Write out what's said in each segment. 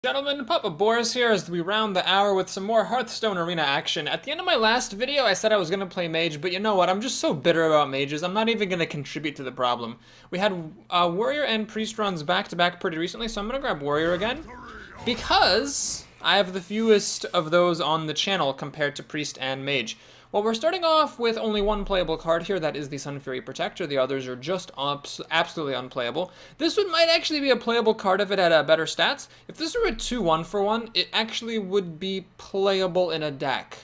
Gentlemen, Papa Boris here as we round the hour with some more Hearthstone arena action. At the end of my last video, I said I was going to play Mage, but you know what? I'm just so bitter about mages, I'm not even going to contribute to the problem. We had Warrior and Priest runs back-to-back pretty recently, so I'm going to grab Warrior again. Because I have the fewest of those on the channel compared to Priest and Mage. Well, we're starting off with only one playable card here, that is the Sun Fury Protector. The others are just absolutely unplayable. This one might actually be a playable card if it had better stats. If this were a 2-1 for 1, it actually would be playable in a deck.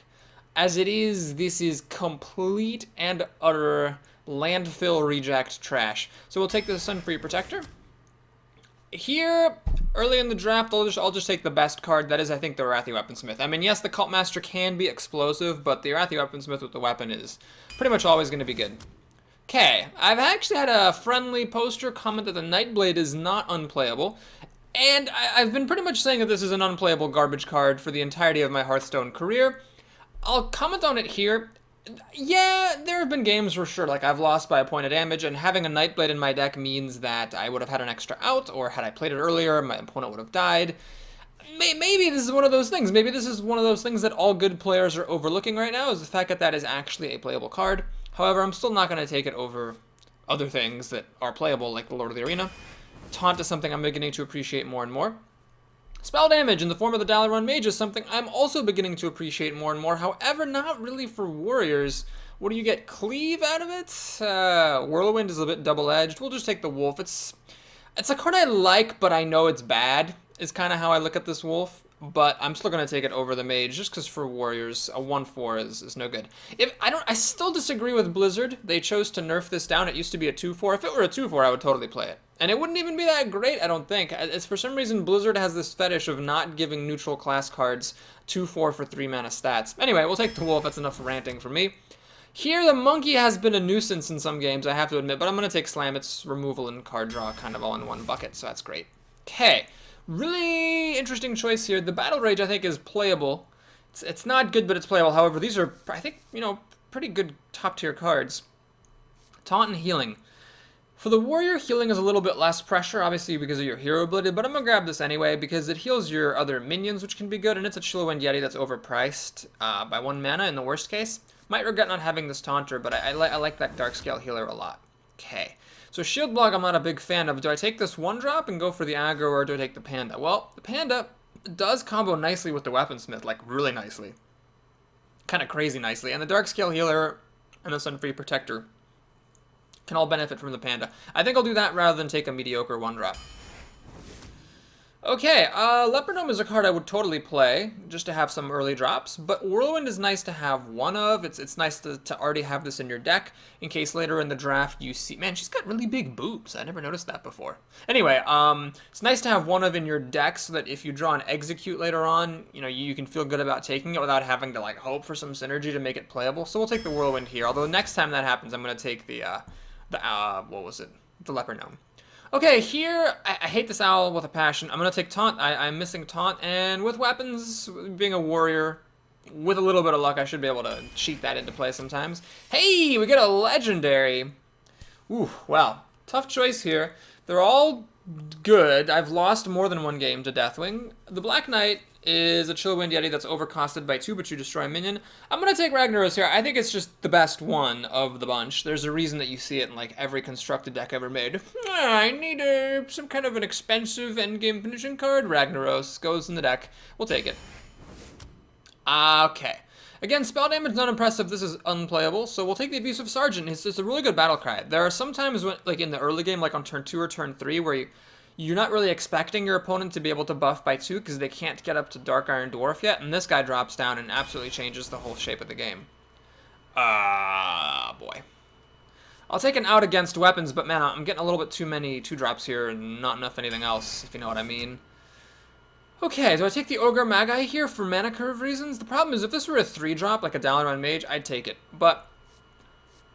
As it is, this is complete and utter landfill reject trash. So we'll take the Sun Fury Protector. Here, early in the draft, I'll just take the best card. That is, I think, the Arathi Weaponsmith. I mean, yes, the Cult Master can be explosive, but the Arathi Weaponsmith with the weapon is pretty much always going to be good. Okay, I've actually had a friendly poster comment that the Nightblade is not unplayable, and I've been pretty much saying that this is an unplayable garbage card for the entirety of my Hearthstone career. I'll comment on it here. Yeah, there have been games where, sure, like, I've lost by a point of damage, and having a Nightblade in my deck means that I would have had an extra out, or had I played it earlier, my opponent would have died. Maybe this is one of those things. Maybe this is one of those things that all good players are overlooking right now, is the fact that that is actually a playable card. However, I'm still not going to take it over other things that are playable, like the Lord of the Arena. Taunt is something I'm beginning to appreciate more and more. Spell damage in the form of the Dalaran Mage is something I'm also beginning to appreciate more and more. However, not really for warriors. What do you get? Cleave out of it? Whirlwind is a bit double-edged. We'll just take the Wolf. It's a card I like, but I know it's bad, is kind of how I look at this Wolf. But I'm still going to take it over the Mage, just because for warriors, a 1-4 is no good. I still disagree with Blizzard. They chose to nerf this down. It used to be a 2-4. If it were a 2-4, I would totally play it. And it wouldn't even be that great, I don't think. It's for some reason, Blizzard has this fetish of not giving neutral class cards 2-4 for 3-mana stats. Anyway, we'll take the Wolf. That's enough ranting for me. Here, the Monkey has been a nuisance in some games, I have to admit, but I'm going to take Slam. It's removal and card draw kind of all in one bucket, so that's great. Okay. Really interesting choice here. The Battle Rage, I think, is playable. It's not good, but it's playable. However, these are, I think, pretty good top-tier cards. Taunt and Healing. For the Warrior, Healing is a little bit less pressure, obviously because of your Hero ability, but I'm going to grab this anyway because it heals your other minions, which can be good, and it's a Chillwind Yeti that's overpriced by 1 mana in the worst case. Might regret not having this Taunter, but I like that Darkscale Healer a lot. Okay. So Shield Block I'm not a big fan of. Do I take this 1-drop and go for the aggro, or do I take the Panda? Well, the Panda does combo nicely with the Weaponsmith, like really nicely. Kind of crazy nicely. And the Darkscale Healer and the Sun Fury Protector can all benefit from the Panda. I think I'll do that rather than take a mediocre 1-drop. Okay, Leopardome is a card I would totally play, just to have some early drops, but Whirlwind is nice to have one of. It's nice to already have this in your deck, in case later in the draft you see... Man, she's got really big boobs. I never noticed that before. Anyway, it's nice to have one of in your deck, so that if you draw an Execute later on, you can feel good about taking it without having to, like, hope for some synergy to make it playable. So we'll take the Whirlwind here, although next time that happens, I'm going to take the what was it? The Leopard Gnome. Okay, here, I hate this owl with a passion. I'm going to take Taunt. I'm missing Taunt, and with weapons, being a warrior, with a little bit of luck, I should be able to cheat that into play sometimes. Hey, we get a legendary. Ooh, well, tough choice here. They're all good. I've lost more than one game to Deathwing. The Black Knight is a Chillwind Yeti that's overcosted by 2, but you destroy a minion. I'm going to take Ragnaros here. I think it's just the best one of the bunch. There's a reason that you see it in, like, every constructed deck ever made. I need some kind of an expensive endgame finishing card. Ragnaros goes in the deck. We'll take it. Okay. Again, spell damage not impressive. This is unplayable, so we'll take the Abusive Sergeant. It's a really good battle cry. There are some times when, like in the early game, like on turn 2 or turn 3, where you're not really expecting your opponent to be able to buff by 2 because they can't get up to Dark Iron Dwarf yet, and this guy drops down and absolutely changes the whole shape of the game. Boy. I'll take an out against weapons, but man, I'm getting a little bit too many 2-drops here and not enough anything else, if you know what I mean. Okay, do I take the Ogre Magi here for mana curve reasons? The problem is, if this were a 3-drop, like a Dalaran Mage, I'd take it. But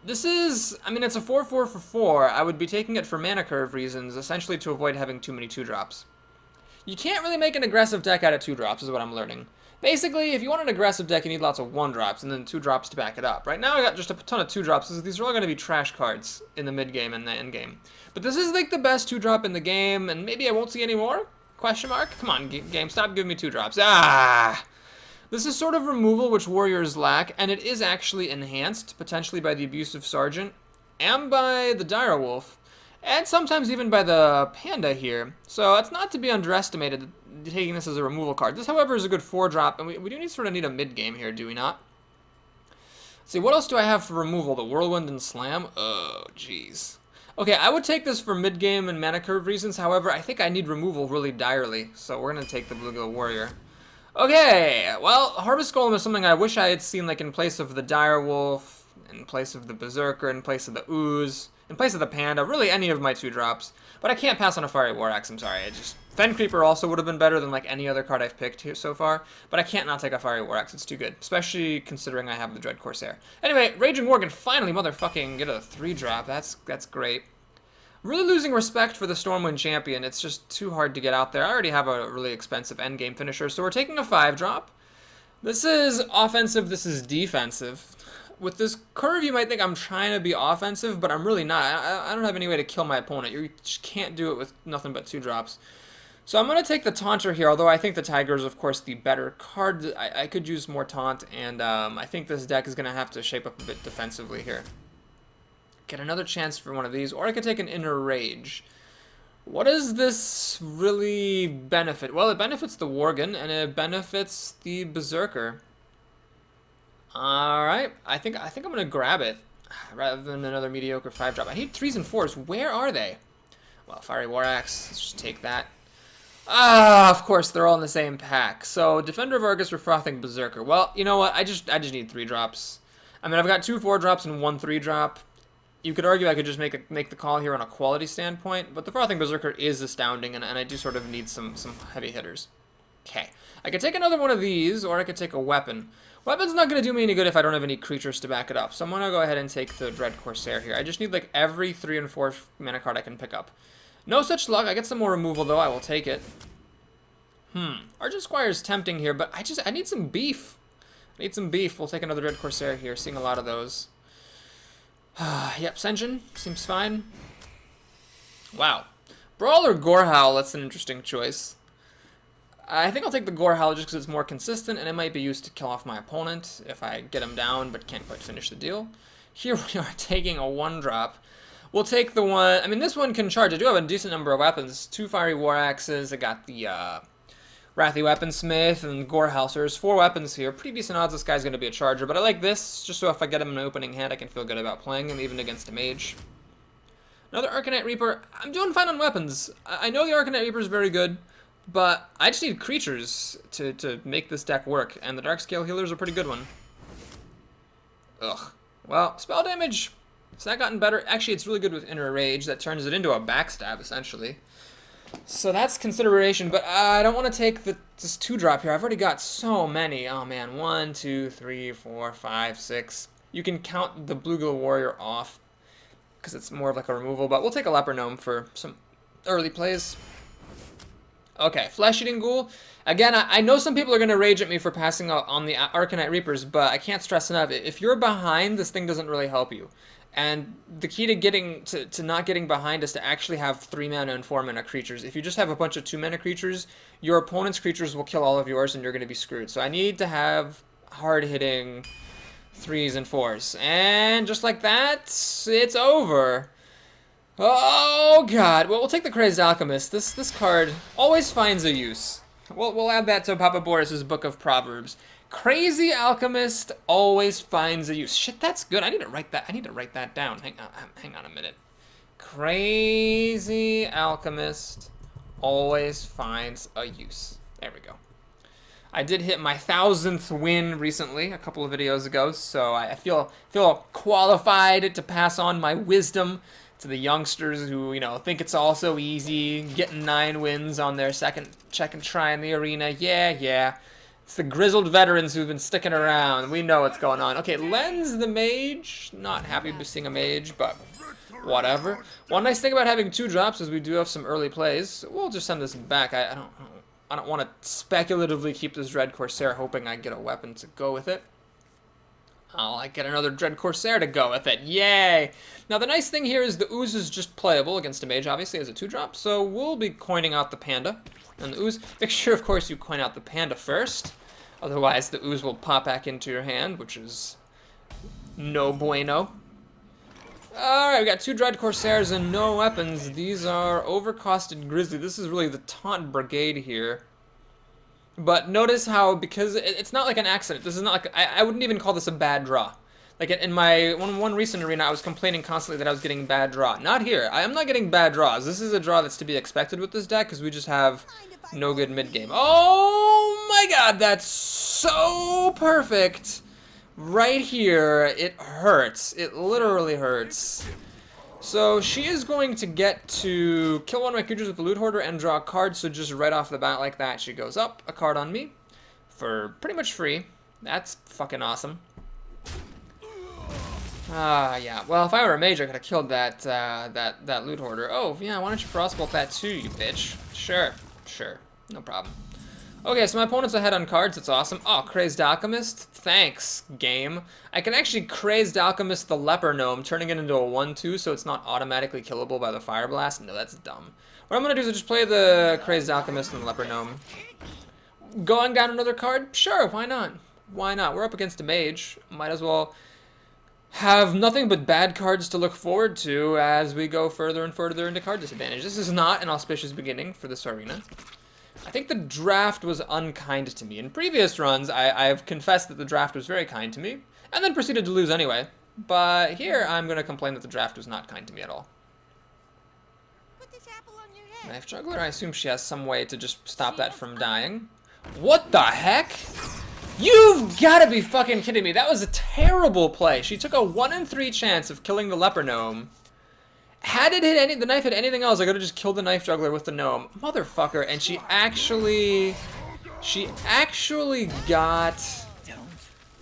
this is, I mean, it's a 4-4 for 4. I would be taking it for mana curve reasons, essentially to avoid having too many 2-drops. You can't really make an aggressive deck out of 2-drops, is what I'm learning. Basically, if you want an aggressive deck, you need lots of 1-drops and then 2-drops to back it up. Right now, I got just a ton of 2-drops. These are all going to be trash cards in the mid-game and the end-game. But this is like the best 2-drop in the game, and maybe I won't see any more? Question mark? Come on, game, stop giving me 2-drops. Ah! This is sort of removal which warriors lack, and it is actually enhanced, potentially by the abusive sergeant, and by the direwolf, and sometimes even by the panda here. So it's not to be underestimated, taking this as a removal card. This, however, is a good 4-drop, and we do sort of need a mid-game here, do we not? Let's see, what else do I have for removal? The Whirlwind and Slam? Oh, jeez. Okay, I would take this for mid-game and mana curve reasons. However, I think I need removal really direly, so we're going to take the Bluegill Warrior. Okay, well, Harvest Golem is something I wish I had seen, like, in place of the Direwolf, in place of the Berserker, in place of the Ooze, in place of the Panda, really any of my 2-drops. But I can't pass on a Fiery War Axe, I'm sorry. Fen Creeper also would have been better than, like, any other card I've picked here so far, but I can't not take a Fiery War Axe, it's too good, especially considering I have the Dread Corsair. Anyway, Raging Worgen finally motherfucking get a 3-drop, that's great. I'm really losing respect for the Stormwind Champion. It's just too hard to get out there. I already have a really expensive endgame finisher, so we're taking a 5-drop. This is offensive, this is defensive. With this curve, you might think I'm trying to be offensive, but I'm really not. I don't have any way to kill my opponent. You just can't do it with nothing but 2-drops. So I'm going to take the Taunter here, although I think the Tiger is, of course, the better card. I could use more Taunt, and I think this deck is going to have to shape up a bit defensively here. Get another chance for one of these, or I could take an Inner Rage. What does this really benefit? Well, it benefits the Worgen, and it benefits the Berserker. Alright, I think I'm going to grab it, rather than another mediocre 5-drop. I need 3s and 4s. Where are they? Well, Fiery War Axe, let's just take that. Ah, of course, they're all in the same pack. So, Defender of Argus, Refrothing, Berserker. Well, you know what? I just need 3-drops. I mean, I've got 2 4-drops and 1 3-drop. You could argue I could just make the call here on a quality standpoint, but the Frothing Berserker is astounding, and I do sort of need some heavy hitters. Okay. I could take another one of these, or I could take a weapon. Weapon's not going to do me any good if I don't have any creatures to back it up, so I'm going to go ahead and take the Dread Corsair here. I just need, like, every 3 and 4 mana card I can pick up. No such luck. I get some more removal, though. I will take it. Argent Squire is tempting here, but I need some beef. I need some beef. We'll take another Dread Corsair here. Seeing a lot of those. Yep, Senjin. Seems fine. Wow. Brawl or Gorehowl, that's an interesting choice. I think I'll take the Gorehowl just because it's more consistent, and it might be used to kill off my opponent if I get him down but can't quite finish the deal. Here we are taking a 1-drop. We'll take the one... I mean, this one can charge. I do have a decent number of weapons. 2 Fiery War Axes. I got the Wrathy Weaponsmith and Gorehowl. So there's 4 weapons here. Pretty decent odds this guy's going to be a charger, but I like this just so if I get him in an opening hand, I can feel good about playing him even against a mage. Another Arcanite Reaper. I'm doing fine on weapons. I know the Arcanite Reaper is very good, but I just need creatures to make this deck work, and the Darkscale Healer is a pretty good one. Ugh. Well, spell damage, has that gotten better? Actually, it's really good with Inner Rage. That turns it into a backstab, essentially. So that's consideration, but I don't want to take this 2-drop here. I've already got so many. Oh, man. 1, 2, 3, 4, 5, 6. You can count the Bluegill Warrior off, because it's more of like a removal, but we'll take a Leper Gnome for some early plays. Okay, Flesh-Eating Ghoul. Again, I know some people are going to rage at me for passing out on the Arcanite Reapers, but I can't stress enough. If you're behind, this thing doesn't really help you. And the key to not getting behind is to actually have 3 mana and 4 mana creatures. If you just have a bunch of 2 mana creatures, your opponent's creatures will kill all of yours and you're going to be screwed. So I need to have hard-hitting 3s and 4s. And just like that, it's over. Oh, God. Well, we'll take the Crazed Alchemist. This card always finds a use. We'll add that to Papa Boris's Book of Proverbs. Crazy Alchemist always finds a use. Shit, that's good. I need to write that down. Hang on a minute. Crazy Alchemist always finds a use. There we go. I did hit my 1000th win recently, a couple of videos ago, so I feel qualified to pass on my wisdom to the youngsters who, you know, think it's all so easy, getting 9 wins on their second try in the arena. Yeah. It's the grizzled veterans who've been sticking around. We know what's going on. Okay, Lens the Mage. Not happy with seeing a mage, but whatever. One nice thing about having 2 drops is we do have some early plays. We'll just send this back. I don't want to speculatively keep this Dread Corsair hoping I get a weapon to go with it. Oh, I get another Dread Corsair to go with it. Yay! Now, the nice thing here is the Ooze is just playable against a mage, obviously, as a 2-drop, so we'll be coining out the Panda. And the Ooze, make sure, of course, you coin out the Panda first. Otherwise, the Ooze will pop back into your hand, which is no bueno. Alright, we got 2 Dread Corsairs and no weapons. These are overcosted Grizzly. This is really the taunt brigade here. But notice how, because it's not like an accident, this is not like, I wouldn't even call this a bad draw. Like in my one recent arena, I was complaining constantly that I was getting bad draw. Not here. I am not getting bad draws. This is a draw that's to be expected with this deck, because we just have no good mid-game. Oh my god, that's so perfect! Right here, it hurts. It literally hurts. So she is going to get to kill one of my creatures with the Loot Hoarder and draw a card, so just right off the bat like that, she goes up a card on me for pretty much free. That's fucking awesome. Yeah. Well, if I were a mage, I could have killed that Loot Hoarder. Oh, yeah, why don't you Frostbolt that too, you bitch? Sure. No problem. Okay, so my opponent's ahead on cards. That's awesome. Oh, Crazed Alchemist. Thanks, game. I can actually Crazed Alchemist the Leper Gnome, turning it into a 1-2 so it's not automatically killable by the Fire Blast. No, that's dumb. What I'm going to do is just play the Crazed Alchemist and the Leper Gnome. Going down another card? Sure, why not? Why not? We're up against a mage. Might as well have nothing but bad cards to look forward to as we go further and further into card disadvantage. This is not an auspicious beginning for this arena. I think the draft was unkind to me. In previous runs, I've confessed that the draft was very kind to me, and then proceeded to lose anyway. But here, I'm going to complain that the draft was not kind to me at all. Put this apple on your head. Knife Juggler, I assume she has some way to just stop that from dying. What the heck? You've got to be fucking kidding me. That was a terrible play. She took a 1 in 3 chance of killing the Leper Gnome. Had it hit the knife hit anything else, I could have just killed the Knife Juggler with the gnome. Motherfucker, and she actually got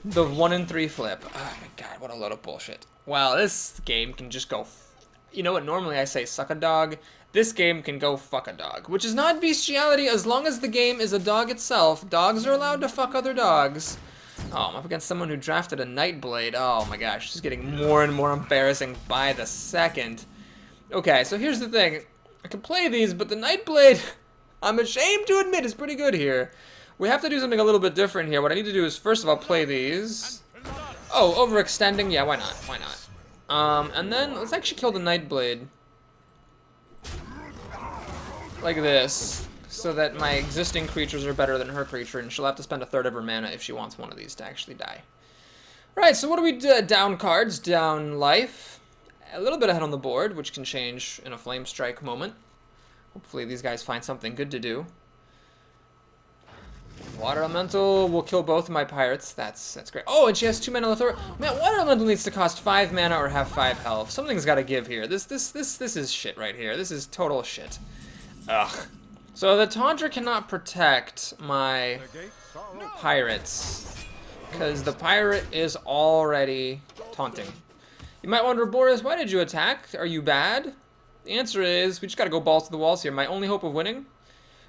the 1 in 3 flip. Oh my god, what a load of bullshit. Wow, this game can just go, you know what, normally I say suck a dog. This game can go fuck a dog, which is not bestiality as long as the game is a dog itself. Dogs are allowed to fuck other dogs. Oh, I'm up against someone who drafted a Nightblade. Oh my gosh, this is getting more and more embarrassing by the second. Okay, so here's the thing. I can play these, but the Nightblade, I'm ashamed to admit, is pretty good here. We have to do something a little bit different here. What I need to do is, first of all, play these. Oh, overextending? Yeah, why not? Why not? And then, let's actually kill the Nightblade. Like this. So that my existing creatures are better than her creature, and she'll have to spend a third of her mana if she wants one of these to actually die. Right, so what do we do? Down cards, down life. A little bit ahead on the board, which can change in a Flame Strike moment. Hopefully these guys find something good to do. Water Elemental will kill both of my pirates. That's great. Oh, and she has 2 mana left over. Man, Water Elemental needs to cost 5 mana or have 5 health. Something's got to give here. This is shit right here. This is total shit. Ugh. So the Taunter cannot protect my pirates because the pirate is already taunting. You might wonder, Boris, why did you attack? Are you bad? The answer is, we just gotta go balls to the walls here. My only hope of winning?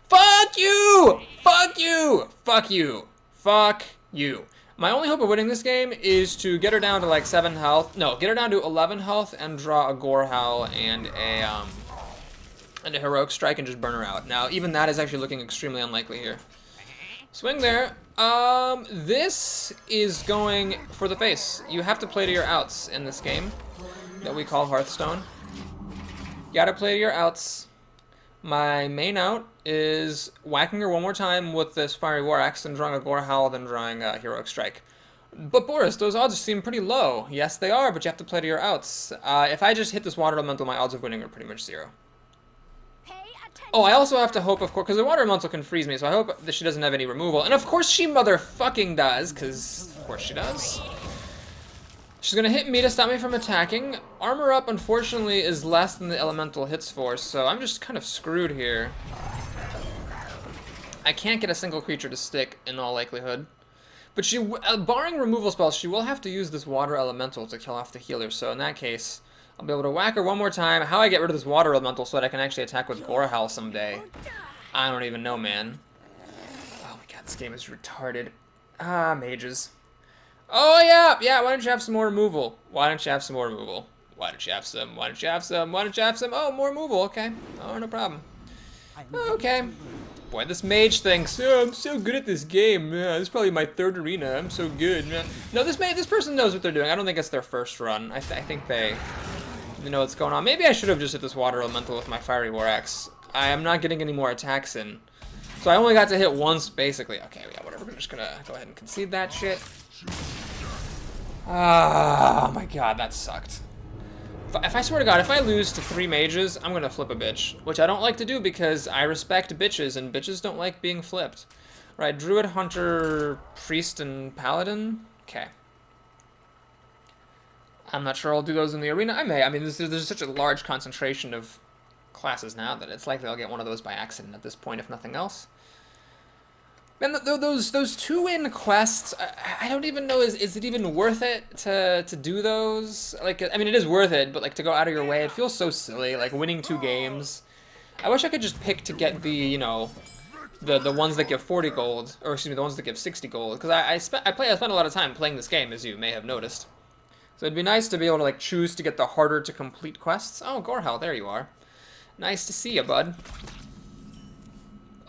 Fuck you! Fuck you! Fuck you! Fuck you! My only hope of winning this game is to get her down to like 7 health. No, get her down to 11 health and draw a Gore Howl and a Heroic Strike and just burn her out. Now, even that is actually looking extremely unlikely here. Swing there. This is going for the face. You have to play to your outs in this game that we call Hearthstone. You gotta play to your outs. My main out is whacking her one more time with this Fiery War Axe, then drawing a Gore Howl, then drawing a Heroic Strike. But Boris, those odds seem pretty low. Yes, they are, but you have to play to your outs. If I just hit this Water Elemental, my odds of winning are pretty much 0. Oh, I also have to hope, of course, because the Water Elemental can freeze me, so I hope that she doesn't have any removal. And of course she motherfucking does, because of course she does. She's going to hit me to stop me from attacking. Armor up, unfortunately, is less than the Elemental hits force, so I'm just kind of screwed here. I can't get a single creature to stick, in all likelihood. But she, barring removal spells, she will have to use this Water Elemental to kill off the healer, so in that case, I'll be able to whack her one more time. How I get rid of this Water Elemental so that I can actually attack with Gore Howl someday, I don't even know, man. Oh my god, this game is retarded. Ah, mages. Oh, yeah, yeah, why don't you have some more removal? Why don't you have some more removal? Why don't you have some? Why don't you have some? Why don't you have some? Oh, more removal, okay. Oh, no problem. Okay. Boy, this mage thinks, oh, I'm so good at this game. Yeah, this is probably my third arena. I'm so good. Man. No, this person knows what they're doing. I don't think it's their first run. I think they know what's going on. Maybe I should have just hit this water elemental with my fiery war axe. I am not getting any more attacks in. So I only got to hit once, basically. Okay, yeah, whatever. We're just gonna go ahead and concede that shit. Ah, oh my god, that sucked. If I swear to god, if I lose to 3 mages, I'm gonna flip a bitch. Which I don't like to do because I respect bitches, and bitches don't like being flipped. Right, druid, hunter, priest, and paladin? Okay. I'm not sure I'll do those in the arena. I may. I mean, there's such a large concentration of classes now that it's likely I'll get one of those by accident at this point, if nothing else. Man, those 2-win quests, I don't even know, is it even worth it to do those? Like, I mean, it is worth it, but like to go out of your way, it feels so silly, like winning 2 games. I wish I could just pick to get the, you know, the ones that give 40 gold, or excuse me, the ones that give 60 gold, because I spent a lot of time playing this game, as you may have noticed. So it'd be nice to be able to like choose to get the harder to complete quests. Oh, Gorhel, there you are. Nice to see you, bud.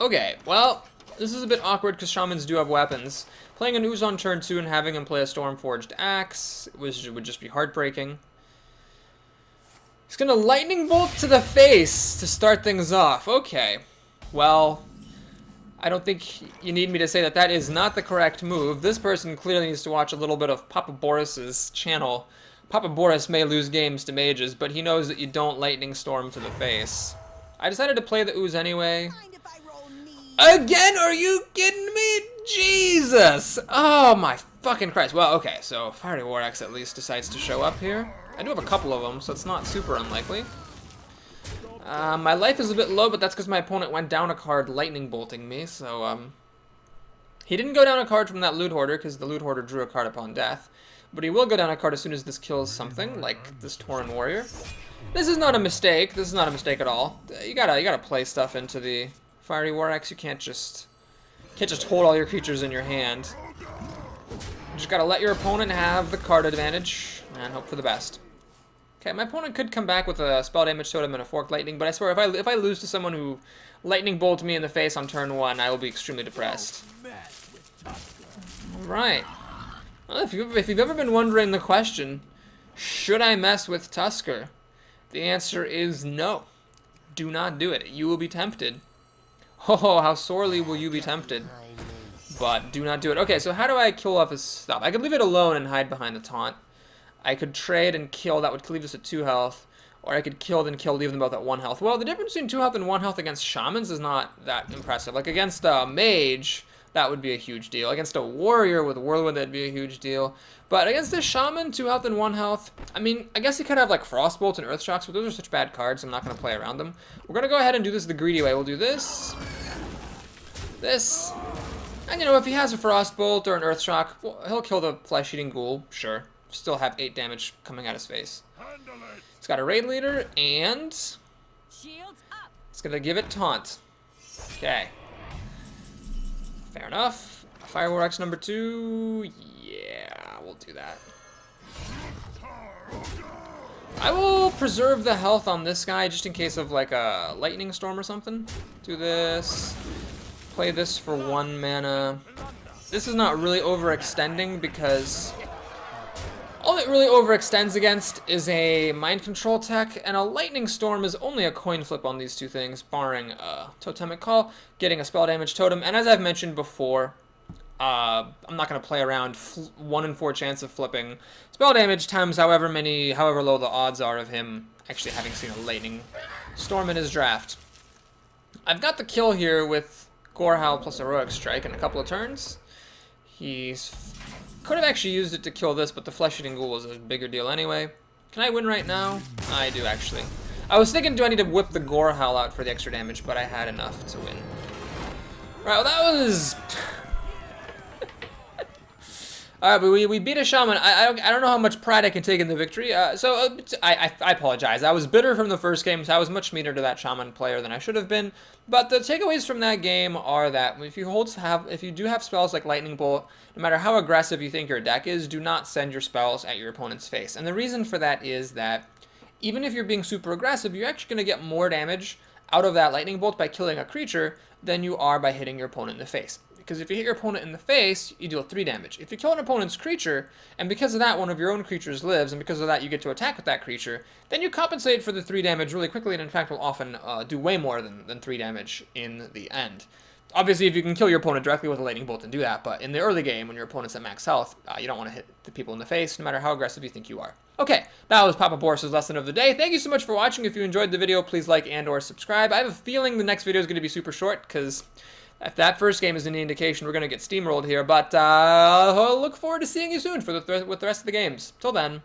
Okay, well, this is a bit awkward because shamans do have weapons. Playing an Ooze on turn 2 and having him play a Stormforged Axe would just be heartbreaking. He's gonna Lightning Bolt to the face to start things off. Okay, well, I don't think you need me to say that that is not the correct move. This person clearly needs to watch a little bit of Papa Boris's channel. Papa Boris may lose games to mages, but he knows that you don't Lightning Storm to the face. I decided to play the Ooze anyway. Again? Are you kidding me? Jesus! Oh my fucking Christ. Well, okay, so Fiery War Axe at least decides to show up here. I do have a couple of them, so it's not super unlikely. My life is a bit low, but that's because my opponent went down a card lightning bolting me, so, he didn't go down a card from that Loot Hoarder, because the Loot Hoarder drew a card upon death. But he will go down a card as soon as this kills something, like this Tauren Warrior. This is not a mistake. This is not a mistake at all. You gotta play stuff into the Fiery War Axe. You can't just hold all your creatures in your hand. You just gotta let your opponent have the card advantage and hope for the best. Okay, my opponent could come back with a Spell Damage Totem and a Forked Lightning, but I swear if I lose to someone who Lightning Bolted me in the face on turn 1, I will be extremely depressed. Alright. Well, if you've ever been wondering the question, should I mess with Tusker? The answer is no. Do not do it. You will be tempted. Oh, how sorely will you be tempted. But do not do it. Okay, so how do I kill off his stuff? I could leave it alone and hide behind the taunt. I could trade and kill. That would leave us at 2 health. Or I could kill, then kill, leave them both at 1 health. Well, the difference between 2 health and 1 health against shamans is not that impressive. Like against a mage, that would be a huge deal. Against a warrior with Whirlwind, that'd be a huge deal. But against a shaman, 2 health and 1 health, I mean, I guess he could have like Frostbolts and Earthshocks, but those are such bad cards, I'm not going to play around them. We're going to go ahead and do this the greedy way. We'll do this, this, and you know, if he has a Frostbolt or an Earthshock, well, he'll kill the Flesh-Eating Ghoul, sure. Still have 8 damage coming at his face. It's got a Raid Leader, and it's going to give it Taunt. Okay. Fair enough. Fire War Axe number 2. Yeah, we'll do that. I will preserve the health on this guy just in case of like a Lightning Storm or something. Do this. Play this for 1 mana. This is not really overextending because all it really overextends against is a Mind Control tech, and a Lightning Storm is only a coin flip on these 2 things, barring a Totemic Call, getting a Spell Damage Totem, and as I've mentioned before, I'm not going to play around 1 in 4 chance of flipping Spell Damage times however low the odds are of him actually having seen a Lightning Storm in his draft. I've got the kill here with Gorehowl plus Heroic Strike in a couple of turns. Could have actually used it to kill this, but the Flesh-Eating Ghoul was a bigger deal anyway. Can I win right now? I do, actually. I was thinking, do I need to whip the Gorehowl out for the extra damage, but I had enough to win. Right, well, that was All right, but we beat a shaman. I don't know how much pride I can take in the victory. I apologize. I was bitter from the first game, so I was much meaner to that shaman player than I should have been. But the takeaways from that game are that if you do have spells like Lightning Bolt, no matter how aggressive you think your deck is, do not send your spells at your opponent's face. And the reason for that is that even if you're being super aggressive, you're actually going to get more damage out of that Lightning Bolt by killing a creature than you are by hitting your opponent in the face. Because if you hit your opponent in the face, you deal 3 damage. If you kill an opponent's creature, and because of that one of your own creatures lives, and because of that you get to attack with that creature, then you compensate for the 3 damage really quickly, and in fact will often do way more than 3 damage in the end. Obviously, if you can kill your opponent directly with a Lightning Bolt, then do that, but in the early game, when your opponent's at max health, you don't want to hit the people in the face, no matter how aggressive you think you are. Okay, that was Papa Boris's lesson of the day. Thank you so much for watching. If you enjoyed the video, please like and or subscribe. I have a feeling the next video is going to be super short, because if that first game is any indication, we're going to get steamrolled here, but I'll look forward to seeing you soon with the rest of the games. Till then.